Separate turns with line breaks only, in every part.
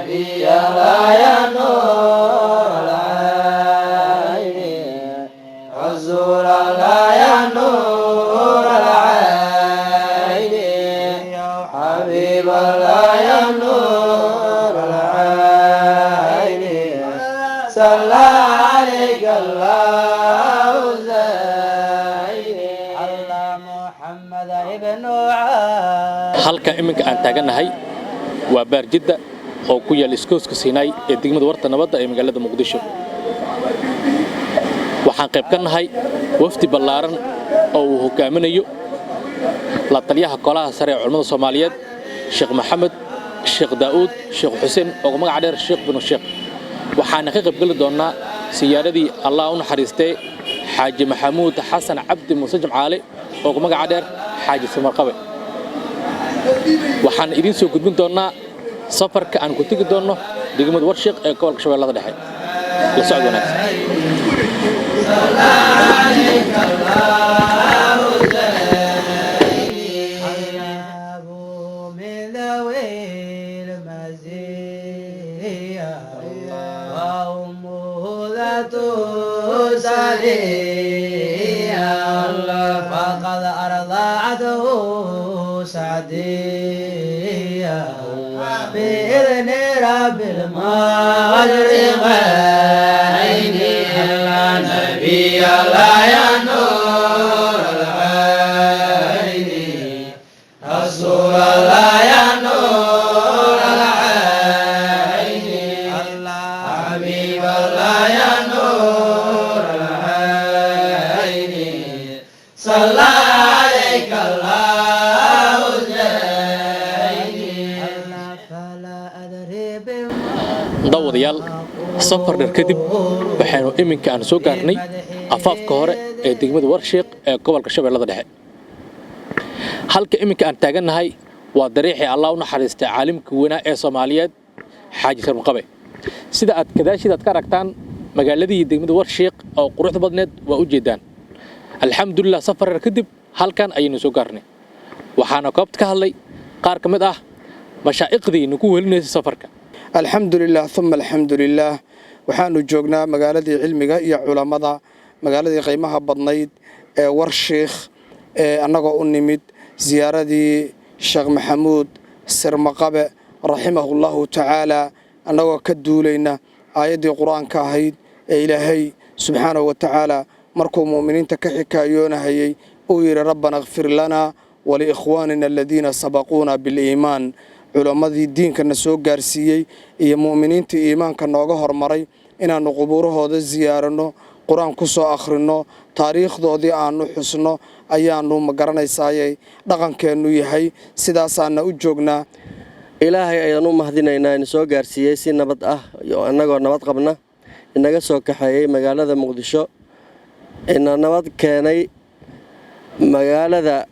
نبي الله يا نور العين رسول الله يا نور العين يا حبيب الله يا نور العين صلى عليك الله زين الله محمد ابن
halka iminka aan taaganahay waa baar jidda oo ku yaal iskooska Siinay ee degmada Warta Nabadda ee magaalada Muqdisho waxaan qayb ka nahay wafdi ballaaran oo uu hogaaminayo la taliyaha golaha sare ee culimada Soomaaliyeed Sheekh Maxamed Sheekh Daawud Sheekh Xuseen oo magac dheer Sheekh Binu Sheekh waxaan ka qayb gali doonaa siyaaradii Allah u naxariistay Xaaji Maxamuud Xasan Cabdi Muuse Jamcaale oo magac dheer Xaaji Samarqabe waxaan idin soo gudbin doonaa safarka aan ku tagi doono degmada Warshiq ee gobolka Shabeellaha Dhexe la socod wanaagsan
فقد أرضعته سعدية بإذن رب المشرقين نبي الله يا نور العين رسول الله يا نور العين حبيب الله يا نور العين صلى عليك الله
dawadayaal safar dheer kadib waxaanu iminka aan soo gaarnay afaafka hore ee degmada Warshiq ee gobolka Shabeellaha Dhexe halka iminka aan taaganahay waa dariiqii Allah u naxariistay caalimka weynaa ee Soomaaliyeed Xaaji Samarqabe sida aad kadaashid ka aragtaan magaaladii degmada Warshiq oo quruxda badneed waa u jeedaan alxamdulillah safar dheer kadib halkan ayaynu soo gaarnay waxaana goobta ka hadlay qaar ka mid ah mashaayiqdii nagu welinayay safarka
الحمد لله ثم الحمد لله waxaanu joognaa magaaladii cilmiga iyo culimada magaaladii qiimaha badnayd ee Warshiq ee anagoo u nimid ziyaaradii Sheekh Maxamuud Sirmaqabe rahimahullahu ta'ala anagoo ka duulayna aayadii quraanka ahayd ee Ilaahay subhanahu wa ta'ala markuu muuminiinta ka xikaayoonahay uu yiri rabbana ighfir lana wa li ikhwanina alladina sabaquna bil iimaan culamadii diinkana soo gaarsiiyay iyo muuminiinta iimaanka nooga hormaray inaanu qubuurahooda ziyaarano quraan ku soo akhrino taariikhdoodii aanu xusno ayaanu ma garanaysaayay dhaqankeenu yahay sidaas aan u joognaa
ilaahay ayaan u mahadinaynaa in soo gaarsiiyay si nabad ah iyo anagoo nabad qabna inaga soo kaxeeyay magaalada Muqdisho in nabad keenay magaalada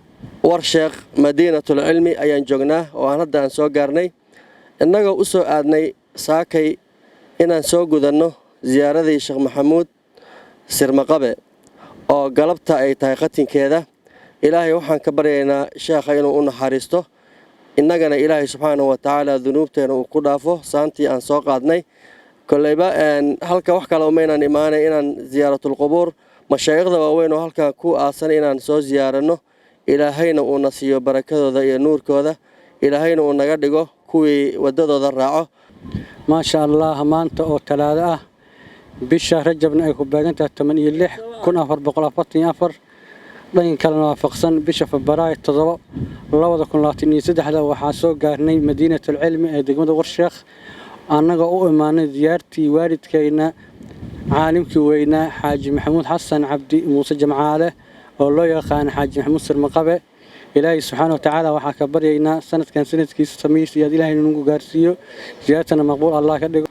Warshiq madiinatul cilmi ayaan joognaa oo aan hadda soo gaarnay innagoo u soo aadnay saakay inaan soo gudanno ziyaaradii Sheekh Maxamuud Sirmaqabe oo galabta ay tahay qatinkeeda ilaahay waxaan ka baryaynaa sheekha inuu u naxariisto innagana ilaahay subxaanahu wa ta'ala dunuubteena uu ku dhaafo saantii aan soo qaadnay kollayba halka wax kale uma inaan imaanay inaan ziyaaratul qubuur mashaayikhda waaweyn oo halka ku aasan inaan soo ziyaarano ilaahayna uu nasiyo barakadooda iyo nuurkooda ilaahayna uu naga dhigo kuwii wadadooda raaco
ما شاء الله maanta oo talaado ah bisha rajabna ay ku baagantahay 86 kun 444 dhan kala waafaqsan bisha Febraayo 7 2023 waxaa soo gaarnay madiinatul cilmi ee degmada Warshiq anaga u imaanay ziyaartii waalidkayna caalimkii weynaa Xaaji Maxamuud Xasan Cabdi Muuse Jamcaale oo loo yaqaan Xaaji Maxamuud Sirmaqabe ilaahay subhanahu wa ta'ala waxa ka baryaynaa sanadkan sanadkiisa sameeyay ilaahay inuu nagu gaarsiiyo ziyaartana maqbuul Allah ka dhigo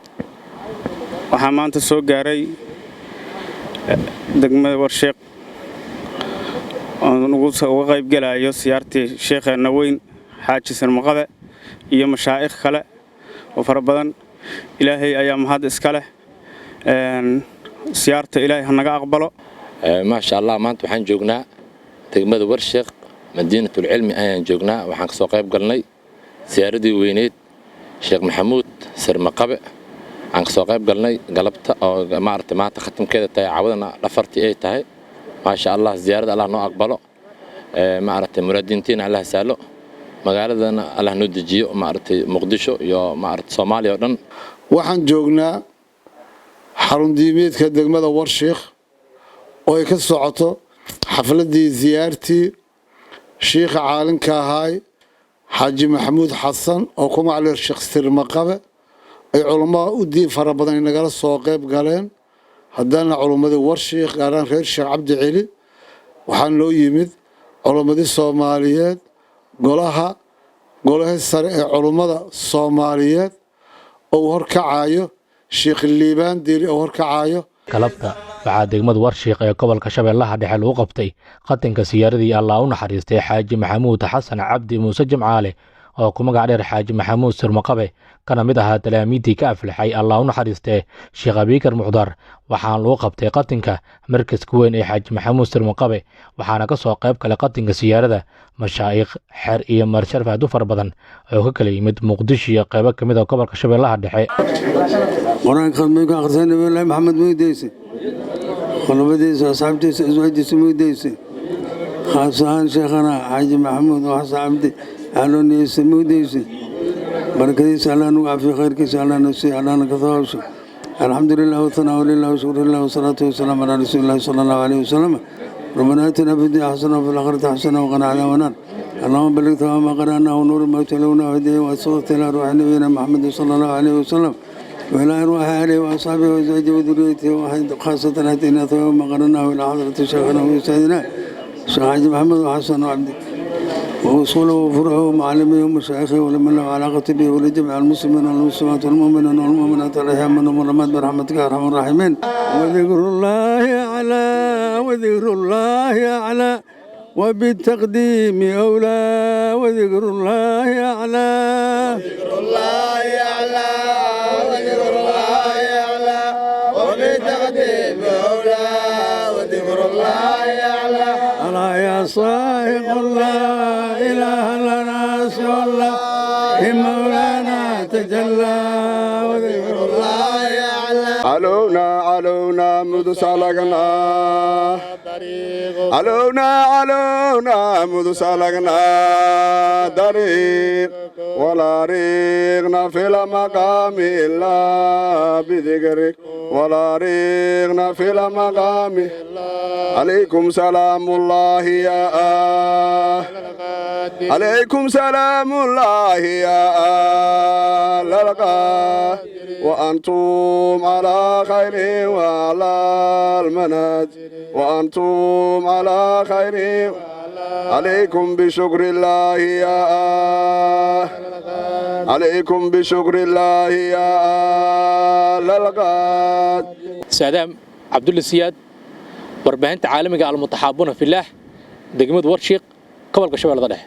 waxa maanta soo gaaray degmada Warshiq oo nagu soo qayb galayo siyaartii sheekheena weyn Xaaji Sirmaqabe iyo mashaayikh kale oo fara badan ilaahay ayaa mahad iska leh siyaarta ilaahay hanaga aqbalo
ما شاء الله maanta waxaan joognaa degmada Warshiq madiinatul cilmi ayaan joognaa waxaan ka soo qayb galnay siyaaradii weyneed Sheekh Maxamuud sirmaqabe aan kasoo qayb galnay galabta oo maaragtay maanta khatamkeeda tahay caawadana dhafartii ay tahay maasha allah ziyaarada allah noo aqbalo maaragtay muraadiintiina allah saalo magaaladana allah noo dejiyo maaragtay muqdisho iyo maaragtay Soomaaliya oo dhan
waxaan joognaa xarun diimeedka degmada Warshiiq oo ay ka socoto xafladii ziyaartii sheekh caalinka ahay Xaaji Maxamuud Xasan oo ku macalin Sheekh Sirmaqabe ay culimada u diin fara badan inagala soo qayb galeen haddana culimada Warshiiq gaaraan reer Sheekh Cabdi Cali waxaan loo yimid culimadii Soomaaliyeed golaha sare ee culimada Soomaaliyeed oo horkacayo Sheekh Liibaan Diiri oo horkacayo
galabta waxaa degmada Warshiiq ee gobolka Shabeellaha Dhexe lagu qabtay qatanka siyaaradii Allah u naxariistay Xaaji Maxamuud Xasan Cabdi Muuse Jimcaale oo ku magac dheer Xaaji Maxamuud Sirmaqabe kana mid ahaa talaamiidii ka aflaxay Allah u naxariistay Sheekh Abiikar Muxdar waxaan lagu qabtay qatanka markaska weyn ee Xaaji Maxamuud Sirmaqabe waxaana ka soo qayb galay qatanka siyaarada mashaayikh xer iyo marsharaf aad u fara badan oo ka kala yimid Muqdisho iyo qaybo ka mid ah gobolka Shabeellaha Dhexe
quraanka khadmayka akhrisanay Ilaahay Maxamed Muudeyse qolobadiisa asxaabtiisa iswajdiisa Muudeyse khaasan sheekhana Xaaji Maxamuud Xasan Cabdi علوني سموديسي بركيس على نوع في خير كيس على نفسي على نكثاوش الحمد لله وثناء لله وشكر لله والصلاة والسلام على رسول الله صلى الله عليه وسلم ربنا آتنا في الدنيا حسنة وفي الآخرة حسنة وقنا عذاب النار اللهم بلغ ثواب ما قرأناه ونور ما تلونا هديه وصوت إلى روح نبينا محمد صلى الله عليه وسلم وإلى روح آله وأصحابه وزوجه وذريته خاصة آتينا ثواب ما قرأناه إلى حضرة شيخنا وسيدنا الشيخ حاج محمد وحسن وعبده ووصوله وفرعه ومعلمه ومشايخه ولمن له علاقة به ولجميع المسلمين والمسلمات والمؤمنين والمؤمنات الأحياء منهم والأموات برحمتك يا أرحم الراحمين وذكر الله أعلى وذكر الله أعلى وبالتقديم أولى وذكر الله أعلى وذكر الله أعلى وذكر الله أعلى وبالتقديم أولى وذكر الله أعلى ألا يا صاحب الله إله لنا سوى الله مولانا تجلى وذكر الله يعلى
علونا مذ سالقنا علونا مذ سالقنا طريق ولا ريقنا في المقام إلا بذكرك ولا ريقنا في المقام عليكم سلام الله يا عليكم سلام الله يا أهل القدر وأنتم على خير وعلى المناج وأنتم على خير عليكم بشكر الله يا عليكم بشكر الله يا أهل القدر
سادام عبد الله سياد warbaahinta caalamiga ah al-mutaxaabuna fillah degmada Warshiiq gobolka Shabeellaha Dhexe